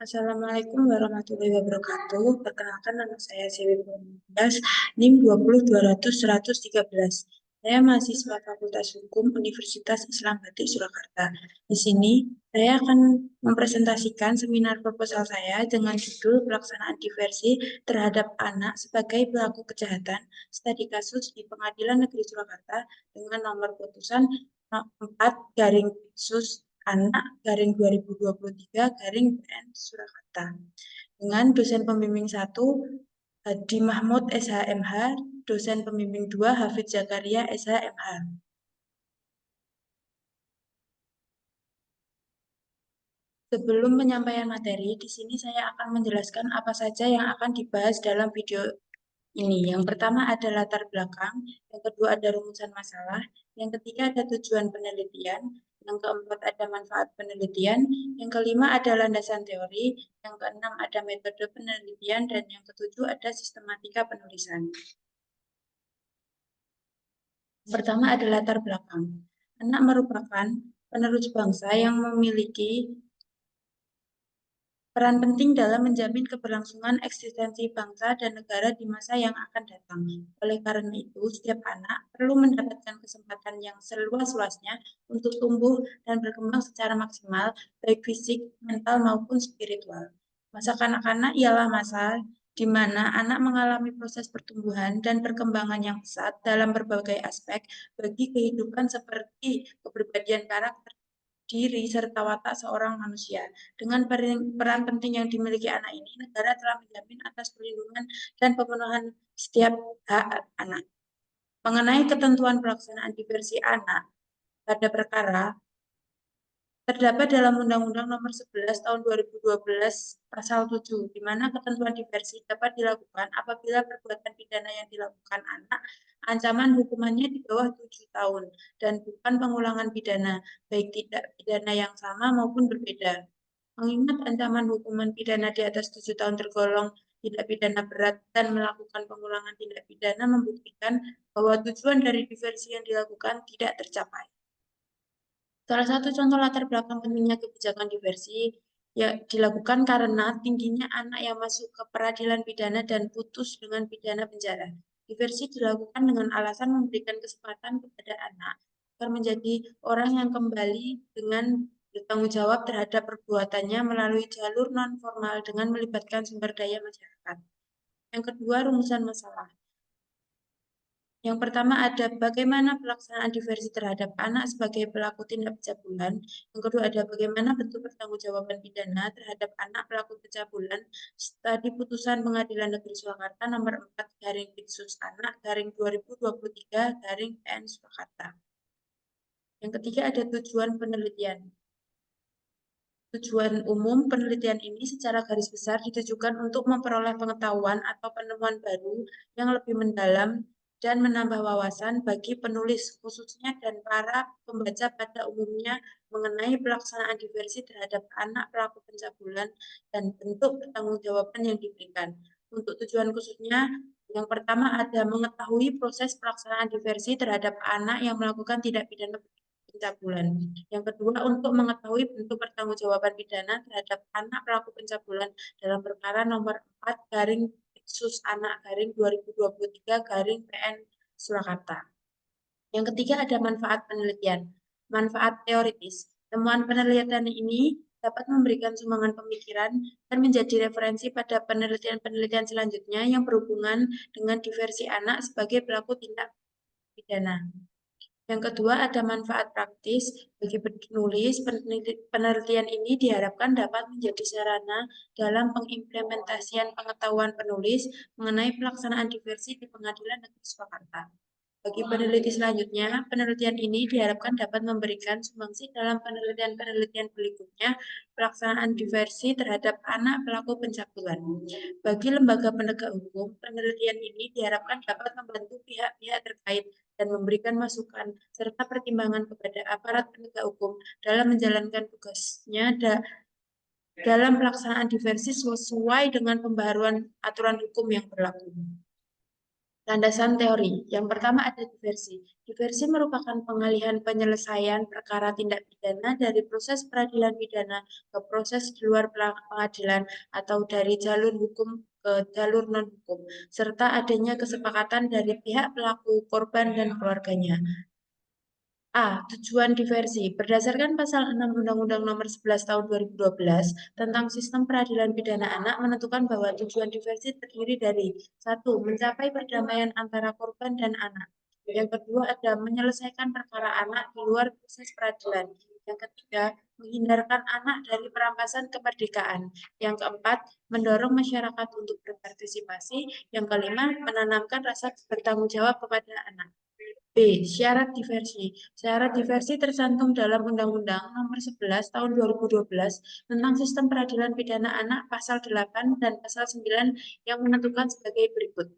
Assalamualaikum warahmatullahi wabarakatuh. Perkenalkan nama saya Sewi Purwdas, NIM 20 200 113. Saya mahasiswa Fakultas Hukum Universitas Islam Batik Surakarta. Di sini saya akan mempresentasikan seminar proposal saya dengan judul pelaksanaan diversi terhadap anak sebagai pelaku kejahatan studi kasus di Pengadilan Negeri Surakarta dengan nomor putusan 4/Anak/2023 Surakarta dengan dosen pembimbing 1 Hadi Mahmud SHMH, dosen pembimbing 2 Hafidz Zakaria SHMH. Sebelum penyampaian materi, di sini saya akan menjelaskan apa saja yang akan dibahas dalam video ini. Yang pertama ada latar belakang, yang kedua ada rumusan masalah, yang ketiga ada tujuan penelitian, yang keempat ada manfaat penelitian, yang kelima ada landasan teori, yang keenam ada metode penelitian, dan yang ketujuh ada sistematika penulisan. Pertama ada latar belakang. Anak merupakan penerus bangsa yang memiliki peran penting dalam menjamin keberlangsungan eksistensi bangsa dan negara di masa yang akan datang. Oleh karena itu, setiap anak perlu mendapatkan kesempatan yang seluas-luasnya untuk tumbuh dan berkembang secara maksimal, baik fisik, mental, maupun spiritual. Masa kanak-kanak ialah masa di mana anak mengalami proses pertumbuhan dan perkembangan yang pesat dalam berbagai aspek bagi kehidupan seperti kepribadian karakter, diri, serta watak seorang manusia. Dengan peran penting yang dimiliki anak ini, negara telah menjamin atas perlindungan dan pemenuhan setiap hak anak. Mengenai ketentuan pelaksanaan diversi anak pada perkara, terdapat dalam Undang-Undang Nomor 11 Tahun 2012 Pasal 7, di mana ketentuan diversi dapat dilakukan apabila perbuatan pidana yang dilakukan anak ancaman hukumannya di bawah 7 tahun dan bukan pengulangan pidana, baik tidak pidana yang sama maupun berbeda. Mengingat ancaman hukuman pidana di atas 7 tahun tergolong tidak pidana berat dan melakukan pengulangan tindak pidana membuktikan bahwa tujuan dari diversi yang dilakukan tidak tercapai. Salah satu contoh latar belakang pentingnya kebijakan diversi ya dilakukan karena tingginya anak yang masuk ke peradilan pidana dan putus dengan pidana penjara. Diversi dilakukan dengan alasan memberikan kesempatan kepada anak agar menjadi orang yang kembali dengan bertanggung jawab terhadap perbuatannya melalui jalur non-formal dengan melibatkan sumber daya masyarakat. Yang kedua, rumusan masalah. Yang pertama ada bagaimana pelaksanaan diversi terhadap anak sebagai pelaku tindak pencabulan. Yang kedua ada bagaimana bentuk pertanggungjawaban pidana terhadap anak pelaku pencabulan setelah putusan Pengadilan Negeri Surakarta nomor 4/Pidsus Anak/2023/PN Surakarta. Yang ketiga ada tujuan penelitian. Tujuan umum penelitian ini secara garis besar ditujukan untuk memperoleh pengetahuan atau penemuan baru yang lebih mendalam dan menambah wawasan bagi penulis khususnya dan para pembaca pada umumnya mengenai pelaksanaan diversi terhadap anak pelaku pencabulan dan bentuk pertanggungjawaban yang diberikan. Untuk tujuan khususnya, yang pertama ada mengetahui proses pelaksanaan diversi terhadap anak yang melakukan tindak pidana pencabulan. Yang kedua, untuk mengetahui bentuk pertanggungjawaban pidana terhadap anak pelaku pencabulan dalam perkara nomor 4/Pidsus Anak/2023/PN Surakarta. Yang ketiga ada manfaat penelitian. Manfaat teoritis. Temuan penelitian ini dapat memberikan sumbangan pemikiran dan menjadi referensi pada penelitian-penelitian selanjutnya yang berhubungan dengan diversi anak sebagai pelaku tindak pidana. Yang kedua, ada manfaat praktis bagi penulis. Penelitian ini diharapkan dapat menjadi sarana dalam pengimplementasian pengetahuan penulis mengenai pelaksanaan diversi di Pengadilan Negeri Surakarta. Bagi peneliti selanjutnya, penelitian ini diharapkan dapat memberikan sumbangsi dalam penelitian-penelitian berikutnya pelaksanaan diversi terhadap anak pelaku pencabulan. Bagi lembaga penegak hukum, penelitian ini diharapkan dapat membantu pihak-pihak terkait dan memberikan masukan serta pertimbangan kepada aparat penegak hukum dalam menjalankan tugasnya dalam pelaksanaan diversi sesuai dengan pembaharuan aturan hukum yang berlaku. Landasan teori. Yang pertama ada diversi. Diversi merupakan pengalihan penyelesaian perkara tindak pidana dari proses peradilan pidana ke proses di luar pengadilan atau dari jalur hukum ke jalur non-hukum, serta adanya kesepakatan dari pihak pelaku, korban, dan keluarganya. A. Tujuan diversi. Berdasarkan pasal 6 Undang-Undang Nomor 11 Tahun 2012 tentang Sistem Peradilan Pidana Anak menentukan bahwa tujuan diversi terdiri dari 1. Mencapai perdamaian antara korban dan anak. Yang kedua ada menyelesaikan perkara anak di luar proses peradilan. Yang ketiga, menghindarkan anak dari perampasan kemerdekaan. Yang keempat, mendorong masyarakat untuk berpartisipasi. Yang kelima, menanamkan rasa bertanggung jawab kepada anak. B. Syarat diversi. Syarat diversi tercantum dalam Undang-Undang Nomor 11 Tahun 2012 tentang Sistem Peradilan Pidana Anak Pasal 8 dan Pasal 9 yang menentukan sebagai berikut.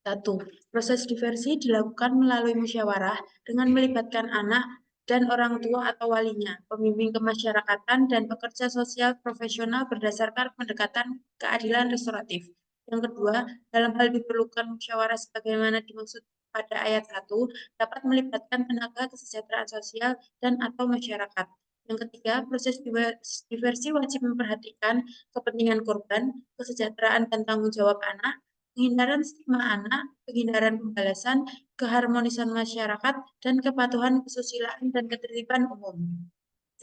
1. Proses diversi dilakukan melalui musyawarah dengan melibatkan anak dan orang tua atau walinya, pembimbing kemasyarakatan, dan pekerja sosial profesional berdasarkan pendekatan keadilan restoratif. Yang kedua, dalam hal diperlukan musyawarah sebagaimana dimaksud pada ayat 1, dapat melibatkan tenaga kesejahteraan sosial dan atau masyarakat. Yang ketiga, proses diversi wajib memperhatikan kepentingan korban, kesejahteraan dan tanggung jawab anak, penghindaran stigma anak, penghindaran pembalasan, keharmonisan masyarakat, dan kepatuhan kesusilaan dan ketertiban umum.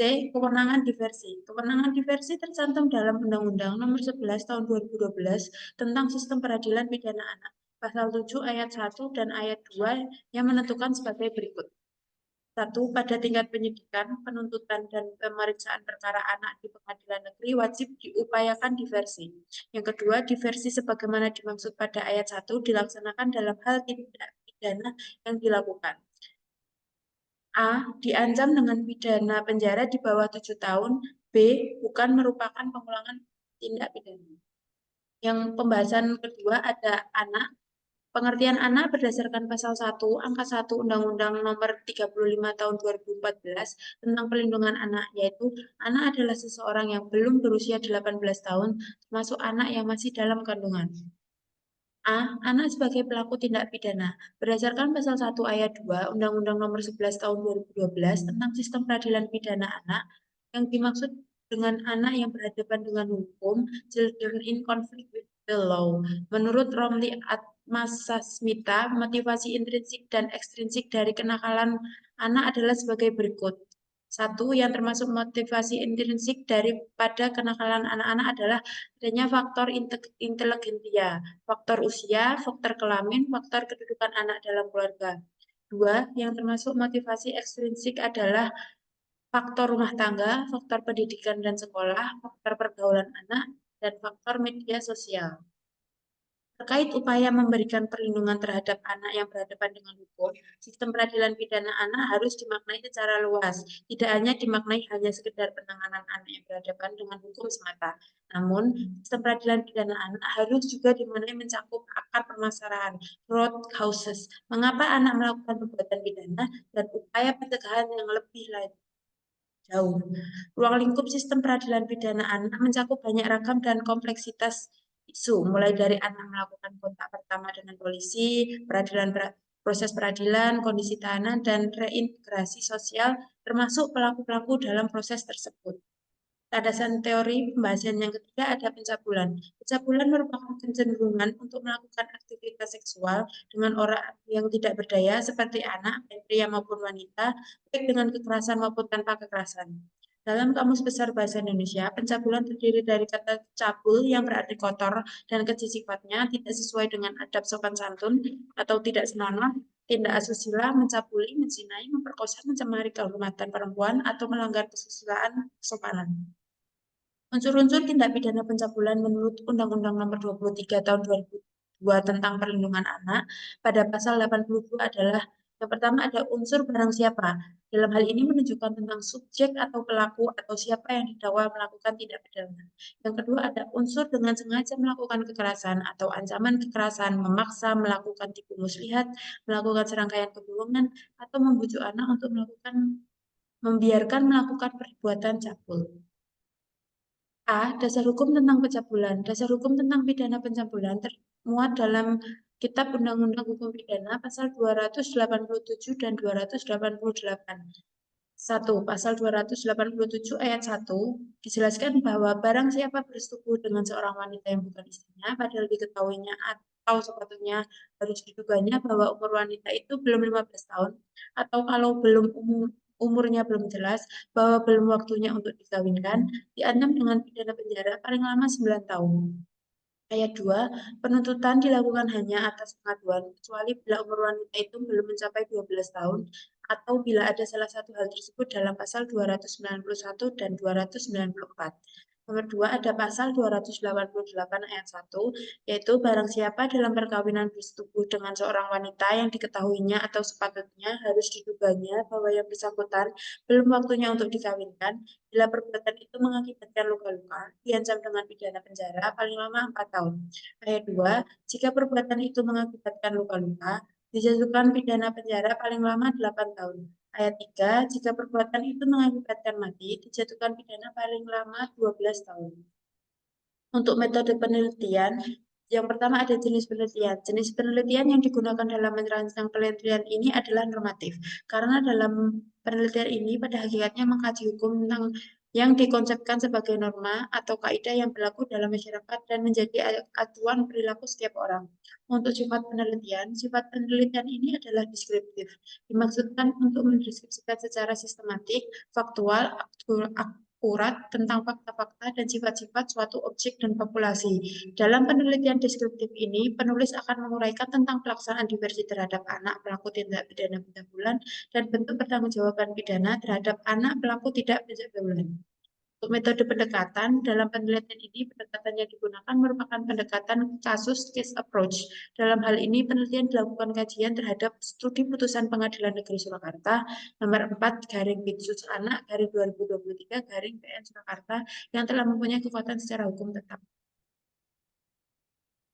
C. Kewenangan diversi. Kewenangan diversi tercantum dalam Undang-Undang Nomor 11 Tahun 2012 tentang Sistem Peradilan Pidana Anak, Pasal 7 ayat 1 dan ayat 2 yang menentukan sebagai berikut. 1. Pada tingkat penyidikan, penuntutan, dan pemeriksaan perkara anak di pengadilan negeri wajib diupayakan diversi. Yang kedua, diversi sebagaimana dimaksud pada ayat 1 dilaksanakan dalam hal tindak pidana yang dilakukan. A. Diancam dengan pidana penjara di bawah 7 tahun. B. Bukan merupakan pengulangan tindak pidana. Yang pembahasan kedua ada anak. Pengertian anak berdasarkan pasal 1 angka 1 Undang-Undang Nomor 35 Tahun 2014 tentang Perlindungan Anak, yaitu anak adalah seseorang yang belum berusia 18 tahun, termasuk anak yang masih dalam kandungan. A. Anak sebagai pelaku tindak pidana. Berdasarkan pasal 1 ayat 2 Undang-Undang Nomor 11 Tahun 2012 tentang Sistem Peradilan Pidana Anak, yang dimaksud dengan anak yang berhadapan dengan hukum, children in conflict with the law. Menurut Romli Atmasasmita, motivasi intrinsik dan ekstrinsik dari kenakalan anak adalah sebagai berikut. 1. Yang termasuk motivasi intrinsik daripada kenakalan anak-anak adalah adanya faktor inteligensia, faktor usia, faktor kelamin, faktor kedudukan anak dalam keluarga. 2. Yang termasuk motivasi ekstrinsik adalah faktor rumah tangga, faktor pendidikan dan sekolah, faktor pergaulan anak, dan faktor media sosial. Terkait upaya memberikan perlindungan terhadap anak yang berhadapan dengan hukum, sistem peradilan pidana anak harus dimaknai secara luas, tidak hanya dimaknai hanya sekedar penanganan anak yang berhadapan dengan hukum semata. Namun, sistem peradilan pidana anak harus juga dimaknai mencakup akar permasalahan, root causes, mengapa anak melakukan perbuatan pidana, dan upaya pencegahan yang lebih jauh. Ruang lingkup sistem peradilan pidana anak mencakup banyak ragam dan kompleksitas isu, mulai dari anak melakukan kontak pertama dengan polisi, proses peradilan, kondisi tahanan, dan reintegrasi sosial, termasuk pelaku-pelaku dalam proses tersebut. Landasan teori pembahasan yang ketiga ada pencabulan. Pencabulan merupakan kecenderungan untuk melakukan aktivitas seksual dengan orang yang tidak berdaya seperti anak, baik pria maupun wanita, baik dengan kekerasan maupun tanpa kekerasan. Dalam Kamus Besar Bahasa Indonesia, pencabulan terdiri dari kata cabul yang berarti kotor dan keji sifatnya, tidak sesuai dengan adab sopan santun atau tidak senonoh, tindak asusila, mencabuli, menzinai, memperkosa, mencemari kehormatan perempuan, atau melanggar kesusilaan kesopanan. Unsur-unsur tindak pidana pencabulan menurut Undang-Undang Nomor 23 Tahun 2002 tentang Perlindungan Anak pada pasal 82 adalah yang pertama ada unsur barang siapa. Dalam hal ini menunjukkan tentang subjek atau pelaku atau siapa yang didakwa melakukan tindak pidana. Yang kedua ada unsur dengan sengaja melakukan kekerasan atau ancaman kekerasan, memaksa, melakukan tipu muslihat, melakukan serangkaian kebohongan, atau membujuk anak untuk membiarkan melakukan perbuatan cabul. A. Dasar hukum tentang pencabulan. Dasar hukum tentang pidana pencabulan termuat dalam Kitab Undang-Undang Hukum Pidana pasal 287 dan 288. 1. Pasal 287 ayat 1 dijelaskan bahwa barang siapa bersetubuh dengan seorang wanita yang bukan istrinya, padahal diketahuinya atau sepatutnya harus diduganya bahwa umur wanita itu belum 15 tahun, atau kalau umurnya belum jelas, bahwa belum waktunya untuk dikawinkan, diancam dengan pidana penjara paling lama 9 tahun. Ayat 2, penuntutan dilakukan hanya atas pengaduan, kecuali bila umur wanita itu belum mencapai 12 tahun, atau bila ada salah satu hal tersebut dalam pasal 291 dan 294. Nomor 2, ada pasal 288 ayat 1, yaitu barang siapa dalam perkawinan bersetubuh dengan seorang wanita yang diketahuinya atau sepatutnya harus diduganya bahwa yang bersangkutan belum waktunya untuk dikawinkan, bila perbuatan itu mengakibatkan luka-luka, diancam dengan pidana penjara paling lama 4 tahun. Ayat 2, jika perbuatan itu mengakibatkan luka-luka, dijatuhkan pidana penjara paling lama 8 tahun. Ayat 3, jika perbuatan itu mengakibatkan mati, dijatuhkan pidana paling lama 12 tahun. Untuk metode penelitian, yang pertama ada jenis penelitian. Jenis penelitian yang digunakan dalam merancang penelitian ini adalah normatif. Karena dalam penelitian ini pada hakikatnya mengkaji hukum tentang yang dikonsepkan sebagai norma atau kaidah yang berlaku dalam masyarakat dan menjadi acuan perilaku setiap orang. Untuk sifat penelitian ini adalah deskriptif. Dimaksudkan untuk mendeskripsikan secara sistematik, faktual, akurat tentang fakta-fakta dan sifat-sifat suatu objek dan populasi. Dalam penelitian deskriptif ini, penulis akan menguraikan tentang pelaksanaan diversi terhadap anak pelaku tindak pidana pencabulan dan bentuk pertanggungjawaban pidana terhadap anak pelaku tidak pencabulan. Untuk metode pendekatan, dalam penelitian ini pendekatan yang digunakan merupakan pendekatan kasus case approach. Dalam hal ini, penelitian dilakukan kajian terhadap studi putusan Pengadilan Negeri Surakarta nomor 4 garing Bitsus Anak garing 2023 garing PN Surakarta yang telah mempunyai kekuatan secara hukum tetap.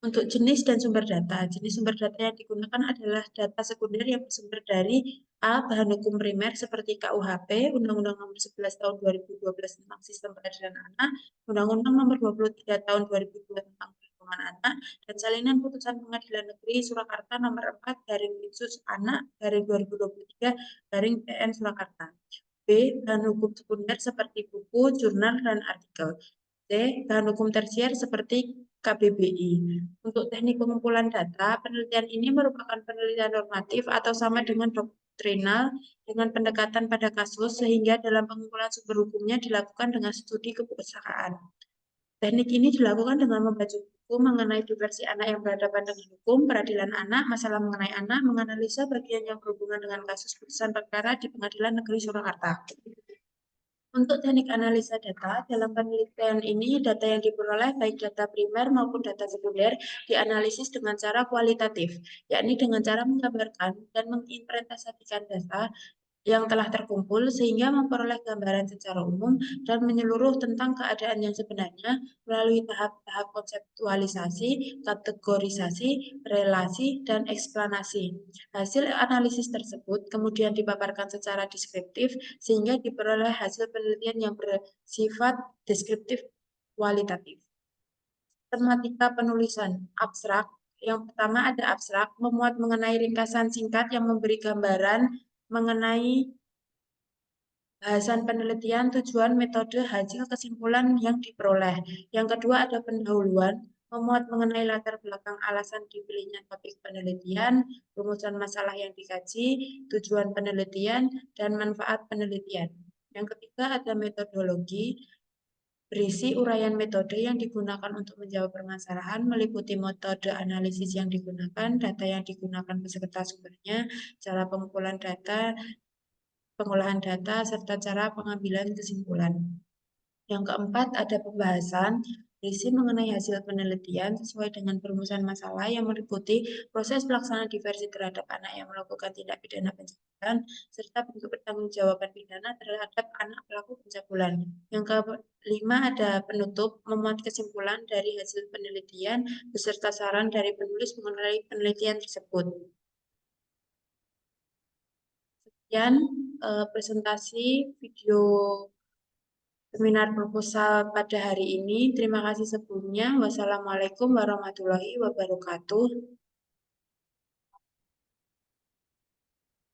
Untuk jenis dan sumber data, jenis sumber data yang digunakan adalah data sekunder yang bersumber dari A. Bahan hukum primer seperti KUHP, Undang-Undang Nomor 11 Tahun 2012 tentang Sistem Peradilan Anak, Undang-Undang Nomor 23 Tahun 2002 tentang Perlindungan Anak, dan salinan putusan Pengadilan Negeri Surakarta Nomor 4 garing Bitsus Anak garing 2023 garing PN Surakarta. B. Bahan hukum sekunder seperti buku, jurnal, dan artikel. C. Bahan hukum tersier seperti KBBI. Untuk teknik pengumpulan data, penelitian ini merupakan penelitian normatif atau sama dengan doktrinal dengan pendekatan pada kasus sehingga dalam pengumpulan sumber hukumnya dilakukan dengan studi kepesertaan. Teknik ini dilakukan dengan membaca buku mengenai diversi anak yang berhadapan dengan hukum, peradilan anak, masalah mengenai anak, menganalisa bagian yang berhubungan dengan kasus putusan perkara di Pengadilan Negeri Surakarta. Untuk teknik analisa data, dalam penelitian ini data yang diperoleh baik data primer maupun data sekunder dianalisis dengan cara kualitatif, yakni dengan cara menggambarkan dan menginterpretasikan data yang telah terkumpul sehingga memperoleh gambaran secara umum dan menyeluruh tentang keadaan yang sebenarnya melalui tahap-tahap konseptualisasi, kategorisasi, relasi, dan eksplanasi. Hasil analisis tersebut kemudian dipaparkan secara deskriptif sehingga diperoleh hasil penelitian yang bersifat deskriptif kualitatif. Tematika penulisan abstrak. Yang pertama ada abstrak, memuat mengenai ringkasan singkat yang memberi gambaran mengenai bahasan penelitian, tujuan, metode, hasil, kesimpulan yang diperoleh. Yang kedua ada pendahuluan, memuat mengenai latar belakang alasan dipilihnya topik penelitian, rumusan masalah yang dikaji, tujuan penelitian, dan manfaat penelitian. Yang ketiga ada metodologi, berisi uraian metode yang digunakan untuk menjawab permasalahan, meliputi metode analisis yang digunakan, data yang digunakan beserta sumbernya, cara pengumpulan data, pengolahan data, serta cara pengambilan kesimpulan. Yang keempat, ada pembahasan berisi mengenai hasil penelitian sesuai dengan perumusan masalah yang meliputi proses pelaksanaan diversi terhadap anak yang melakukan tindak pidana pencabulan, serta bentuk pertanggungjawaban pidana terhadap anak pelaku pencabulan. Yang kelima, ada penutup memuat kesimpulan dari hasil penelitian beserta saran dari penulis mengenai penelitian tersebut. Sekian presentasi video seminar proposal pada hari ini. Terima kasih sebelumnya. Wassalamualaikum warahmatullahi wabarakatuh.